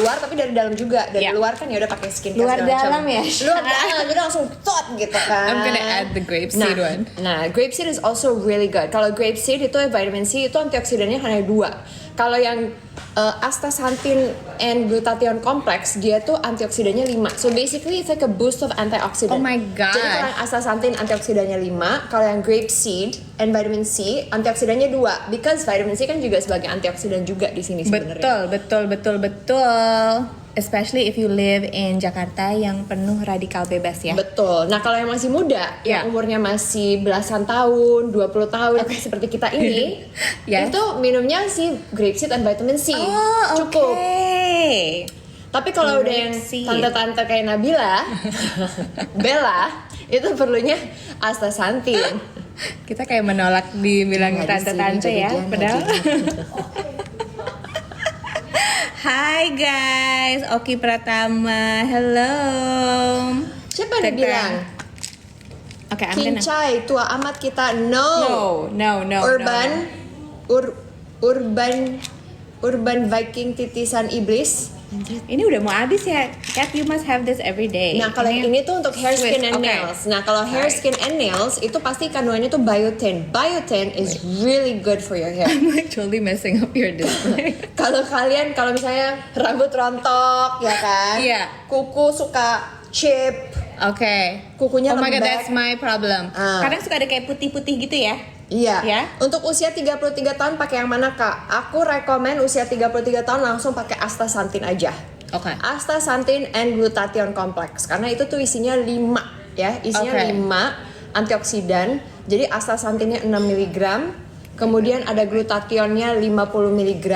luar tapi dari dalam juga. Dari luar kan ya udah pakai skincare Luar dalam ya? Luar dalam jadi langsung tot gitu kan. I'm gonna add the grapeseed one. Nah, grapeseed is also really good. Kalau grapeseed itu vitamin C itu antioksidannya hanya 2. Kalau yang astaxanthin and glutathione complex dia tuh antioksidannya 5. So basically it's like a boost of antioxidant. Oh my god. Jadi kalau yang astaxanthin antioksidannya 5, kalau yang grapeseed and vitamin C antioksidannya 2. Because vitamin C kan juga sebagai antioksidan juga di sini sebenarnya. Betul. Especially if you live in Jakarta yang penuh radikal bebas ya. Betul. Nah, kalau yang masih muda, yang umurnya masih belasan tahun, 20 tahun seperti kita ini, itu minumnya si grapeseed dan vitamin C. Cukup. Tapi kalau udah yang tante-tante kayak Nabila, Bella, itu perlunya astaxanthin. Kita kayak menolak dibilang tante-tante ya, padahal. Hai guys, Oki Pratama, hello. Siapa yang bilang? Oke, Kincai, tua amat kita. No. Urban Viking titisan iblis. Ini udah mau habis ya. Kat, you must have this every day. Nah, kalau yang ini tuh untuk hair, skin, and nails. Nah, kalau hair, skin, and nails itu pasti kandungannya tuh biotin. Biotin is really good for your hair. I'm actually messing up your display. Kalau misalnya rambut rontok, ya kan? Iya. Kuku suka chip. Kukunya oh my god, lembek. that's my problem. Kadang suka ada kayak putih-putih gitu ya. Iya. Ya? Untuk usia 33 tahun pakai yang mana, Kak? Aku rekomen usia 33 tahun langsung pakai astaxanthin aja. Astaxanthin and glutathione complex karena itu tuh isinya 5 ya. Isinya 5 antioksidan. Jadi astaxanthinnya 6 mg, kemudian ada glutathione-nya 50 mg.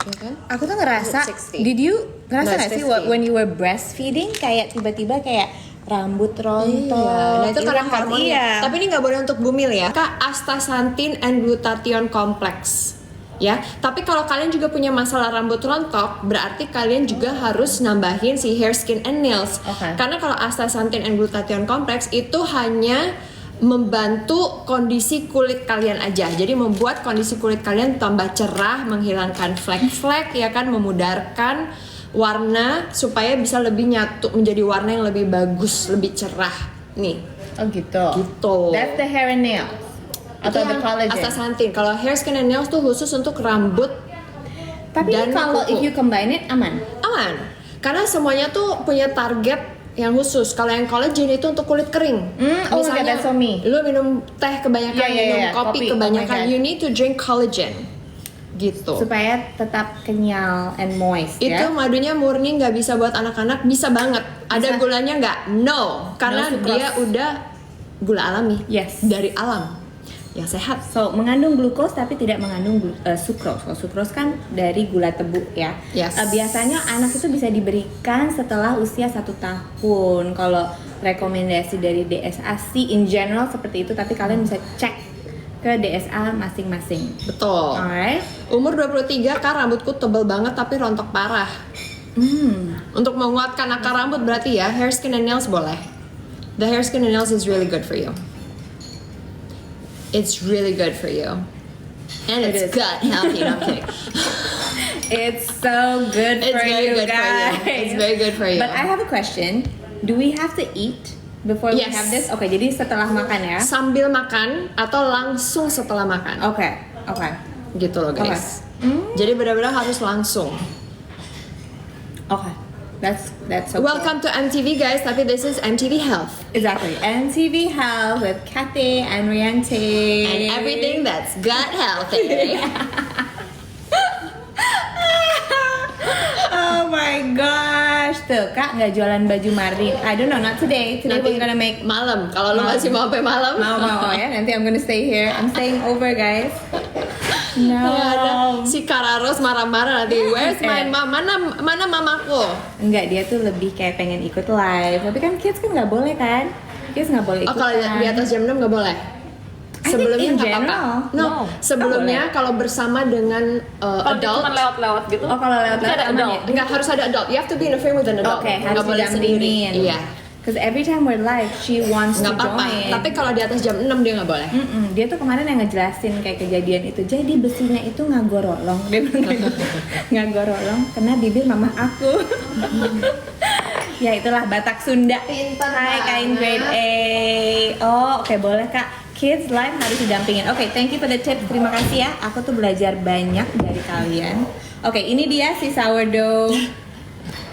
Ya kan? Aku tuh ngerasa, did you ngerasa gak sih when you were breastfeeding kayak tiba-tiba kayak rambut rontok? Iya, nah itu karena hormonnya. Iya. Tapi ini nggak boleh untuk bumil ya. Kak, astaxanthin and glutathione complex. Ya, tapi kalau kalian juga punya masalah rambut rontok, berarti kalian juga harus nambahin si hair, skin, and nails. Karena kalau astaxanthin and glutathione complex itu hanya membantu kondisi kulit kalian aja. Jadi membuat kondisi kulit kalian tambah cerah, menghilangkan flek-flek, ya kan, memudarkan warna supaya bisa lebih nyatu menjadi warna yang lebih bagus, lebih cerah. Nih. Oh gitu. That's the hair and nails. Atau the collagen. Astaxanthin. Kalau hair, skin, and nails tuh khusus untuk rambut. Tapi dan kalau if you combine it aman. Karena semuanya tuh punya target yang khusus. Kalau yang collagen itu untuk kulit kering. Misalnya lu minum teh kebanyakan, minum kopi kebanyakan, you need to drink collagen. Gitu. Supaya tetap kenyal and moist. Itu madunya murni, nggak bisa buat anak-anak, bisa banget. Ada gulanya nggak? No, karena dia udah gula alami. Dari alam. Yang sehat. So mengandung glukos tapi tidak mengandung sukros. Kalau sukros kan dari gula tebu ya. Biasanya anak itu bisa diberikan setelah usia 1 tahun. Kalau rekomendasi dari DSA sih in general seperti itu, tapi kalian bisa cek ke DSA masing-masing. Betul. Alright. Umur 23, Kak, rambutku tebel banget tapi rontok parah. Untuk menguatkan akar rambut berarti ya hair, skin, and nails boleh. The hair, skin, and nails is really good for you. It's really good for you. And it's gut healthy. No, I'm kidding. It's so good for you guys. It's very good for you. But I have a question. Do we have to eat before we have this? Oke, jadi setelah makan ya? Sambil makan atau langsung setelah makan? Oke. Gitu loh guys. Jadi benar-benar harus langsung. That's okay. Welcome to MTV guys, tapi this is MTV Health. Exactly. MTV Health with Kathy and Rianti. And everything that's gut healthy. Oh my gosh. Tuh, Kak nggak jualan baju Marin. I don't know, not today. Today we're gonna make malam. Kalau lu masih mau sampai malam. Mau ya. Nanti I'm gonna stay here. I'm staying over, guys. No. Ada si Kararos marah-marah nanti. Where's my mom? Mana mamaku? Enggak, dia tuh lebih kayak pengen ikut live. Tapi kan kids kan nggak boleh kan? Kids nggak boleh ikut. Kalau di atas jam 6 nggak boleh. Sebelumnya nggak apa-apa. No. Sebelumnya kalau bersama dengan adult. Cuma lewat-lewat gitu. Oh, kalau lewat-lewat ada adult. Enggak harus ada adult. You have to be in a frame with an adult. Harus boleh sendiri. Iya. Cause every time we're live, she wants Nggak to apa-apa. join. Tapi kalau di atas jam 6 dia nggak boleh. Dia tuh kemarin yang ngejelasin kayak kejadian itu. Jadi besinya itu ngagorolong, dia bilang kayak gitu. Ngagorolong kena bibir mama aku. Ya itulah Batak Sunda. Pintar Hai Kain banget. grade A. Oh oke, boleh Kak. Kids live harus didampingin. Oke, thank you for the tip. Terima kasih ya. Aku tuh belajar banyak dari kalian. Oke, ini dia si sourdough.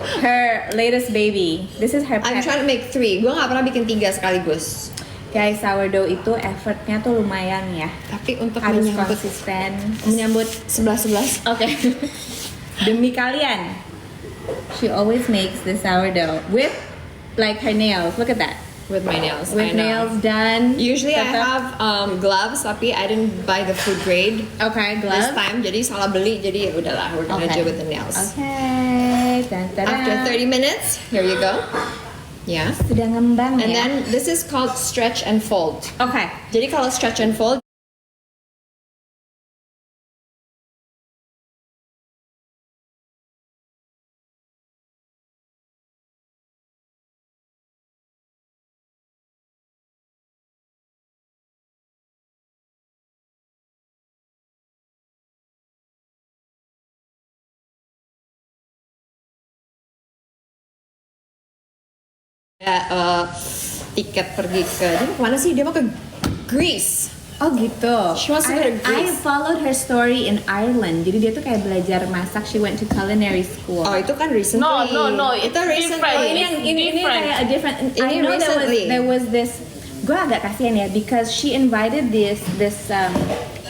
Her latest baby. This is her I'm pet. trying to make 3. Gue nggak pernah bikin 3 sekaligus. Guys, sourdough itu effortnya tuh lumayan ya. Tapi untuk Harus menyambut konsisten. Menyambut 11-11. Oke. Demi kalian. She always makes the sourdough with like her nails. Look at that. With my nails. With I know. nails done. Usually I Tetap- have gloves, tapi I didn't buy the food grade Okay, this gloves. time. Jadi salah beli, jadi ya udahlah, we're gonna Okay. do with the nails. Okay. Dun, dun, dun. After 30 minutes, here you go. Yeah. Sudah ngembang And ya. then this is called stretch and fold. Okay. Jadi kalau stretch and fold, tiket pergi ke dia mau kemana sih? Dia mau ke Greece. Oh gitu. She wants to go to I Greece. followed her story in Ireland. Jadi dia tuh kayak belajar masak. She went to culinary school. Oh itu kan recently. No, Itu it's recently. different. Oh, ini different. kayak a different. Ini I know recently. there was this. Gue agak kasihan ya because she invited this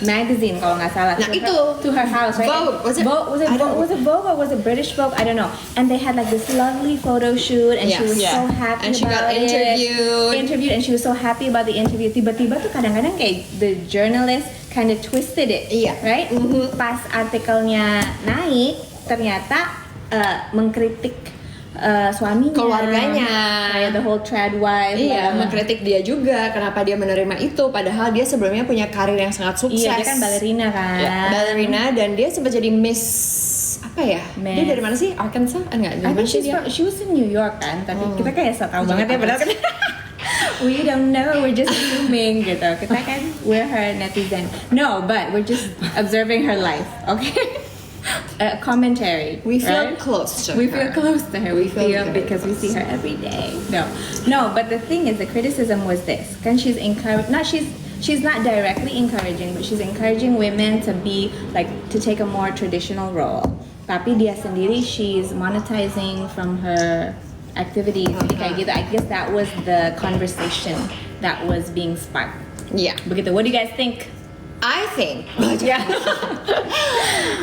magazine kalau nggak salah. Nah, itu. to her house, right? Vogue. Was it- Vogue? Was it I don't- Vogue? Was it Vogue or was it British Vogue? I don't know. And they had like this lovely photo shoot, and she Yes. was Yeah. so happy And she got about it. interviewed. And she was so happy about the interview. Tiba-tiba tuh kadang-kadang kayak the journalist kind of twisted it, Iya. right? Pas artikelnya naik, ternyata mengkritik suaminya, Keluarganya. kayak the whole trad wife. Iya, blah, blah. mengkritik dia juga kenapa dia menerima itu padahal dia sebelumnya punya karir yang sangat sukses. Iya, dia kan balerina kan. Ya, balerina dan dia sempat jadi Miss apa ya? Dia Miss. dari mana sih? Arkansas? Enggak, dari I mana think sih dia? she was in New York kan, tapi kita kayak so tau banget ya Apa padahal kan. We don't know, we're just assuming gitu. Kita kan, we're her netizen. No, but we're just observing her life, okay? Commentary. We feel right? close to We her. feel close to her. We feel feel very because we close. see her every day. No. But the thing is, the criticism was this. Can she's she's not directly encouraging, but she's encouraging women to be like to take a more traditional role. Tapi dia sendiri, she's monetizing from her activities. Jadi kayak gitu. I guess that was the conversation that was being sparked. Iya. Begitu. What do you guys think? I think Yeah.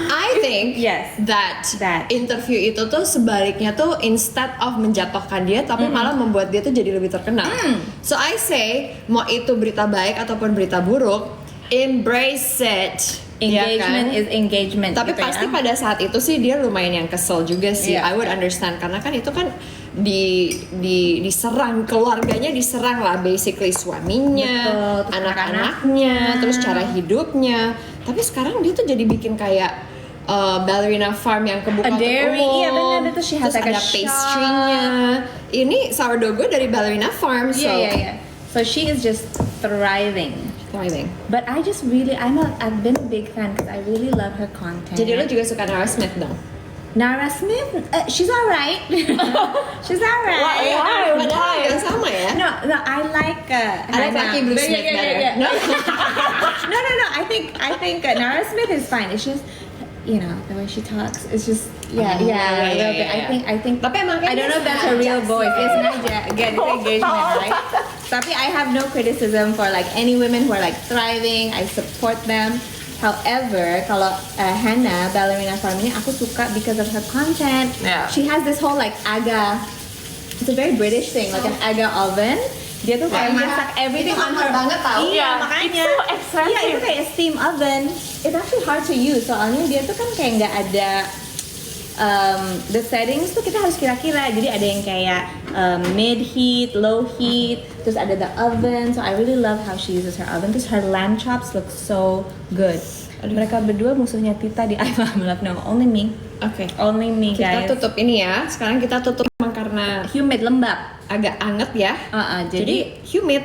I think Yes. that interview itu tuh sebaliknya tuh instead of menjatuhkan dia tapi malah membuat dia tuh jadi lebih terkenal. So I say mau itu berita baik ataupun berita buruk, embrace it. Engagement ya kan? is engagement. Tapi gitu pasti ya. pada saat itu sih dia lumayan yang kesel juga sih. Iya. I would understand karena kan itu kan diserang keluarganya, diserang lah basically suaminya, Betul, terus anak-anaknya, anak-anaknya. terus cara hidupnya. Tapi sekarang dia tuh jadi bikin kayak ballerina farm yang kebuka A untuk dairy, umum. iya benar, itu she has Terus like a ada pastry-nya. Ini sourdough gue dari ballerina farm, so Yeah. So she is just thriving. thriving. But I've been a big fan because I really love her content. Jadi lo juga suka Nara Smith dong? Nara Smith, she's alright. She's alright. Padahal yang sama ya. No, I like. I like Lucky Blue Smith better. Yeah. No? No. I think Nara Smith is fine. It's just, you know, the way she talks. It's just, yeah, Oh, a little bit. yeah. I think. Tapi emang I don't know if that's her real voice. Yes, sengaja. Again, it's engagement, right? Tapi I have no criticism for like any women who are like thriving. I support them. However, kalau Hannah ballerina farm ini aku suka because of her content. Yeah. She has this whole like aga. It's a very British thing, like an aga oven. Dia tuh kayak Iya. masak everything Itu on mahal her. banget tau. Iya, Yeah, makanya. it's so expensive. Iya, itu kayak steam oven. It's actually hard to use soalnya dia tuh kan kayak nggak ada the settings tuh kita harus kira-kira. Jadi ada yang kayak mid heat, low heat, terus ada the oven. So I really love how she uses her oven. Terus her lamb chops look so good. Mereka berdua musuhnya Tita di I Love No, only me. Oke. Only me Kita guys. tutup ini ya. Sekarang kita tutup emang karena Humid lembab. agak anget ya. Jadi humid.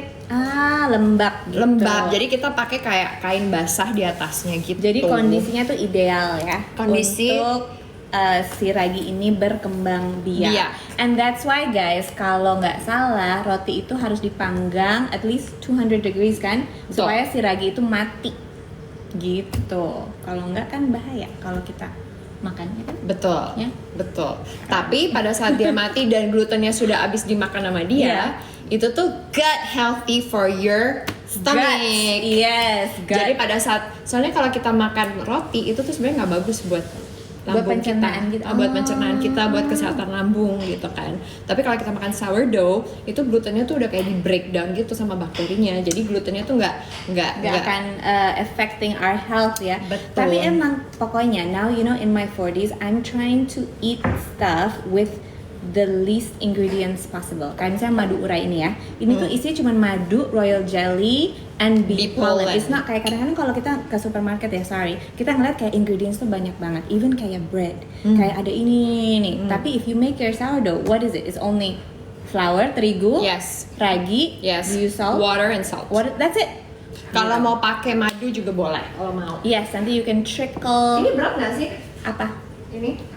Lembab gitu. Lembab. Jadi kita pakai kayak kain basah di atasnya gitu. Jadi kondisinya tuh ideal ya. Kondisi untuk si ragi ini berkembang biak. And that's why guys, kalau nggak salah roti itu harus dipanggang at least 200 degrees kan, supaya si ragi itu mati gitu. Kalau nggak kan bahaya kalau kita makannya kan. Betul, ya? Betul. Tapi pada saat dia mati dan glutennya sudah habis dimakan sama dia, itu tuh gut healthy for your stomach. Yes, gut. Jadi pada saat, soalnya kalau kita makan roti itu tuh sebenarnya nggak bagus buat lambung pencernaan kita, buat pencernaan kita, buat kesehatan lambung gitu kan. Tapi kalau kita makan sourdough, itu glutennya tuh udah kayak di breakdown gitu sama bakterinya. Jadi glutennya tuh nggak akan affecting our health ya. Betul. Tapi emang pokoknya now you know in my 40s I'm trying to eat stuff with the least ingredients possible. Kayak misalnya madu urai ini ya. Ini tuh isinya cuma madu, royal jelly, and bee pollen. It's not kayak kadang-kadang kalau kita ke supermarket ya, kita ngeliat kayak ingredients tuh banyak banget. Even kayak bread, kayak ada ini nih. Tapi if you make your sourdough, what is it? It's only flour, terigu, ragi, salt, water and salt. That's it. Kalau mau pakai madu juga boleh kalau mau. Yes, nanti you can trickle. Ini berat nggak sih? Apa? Ini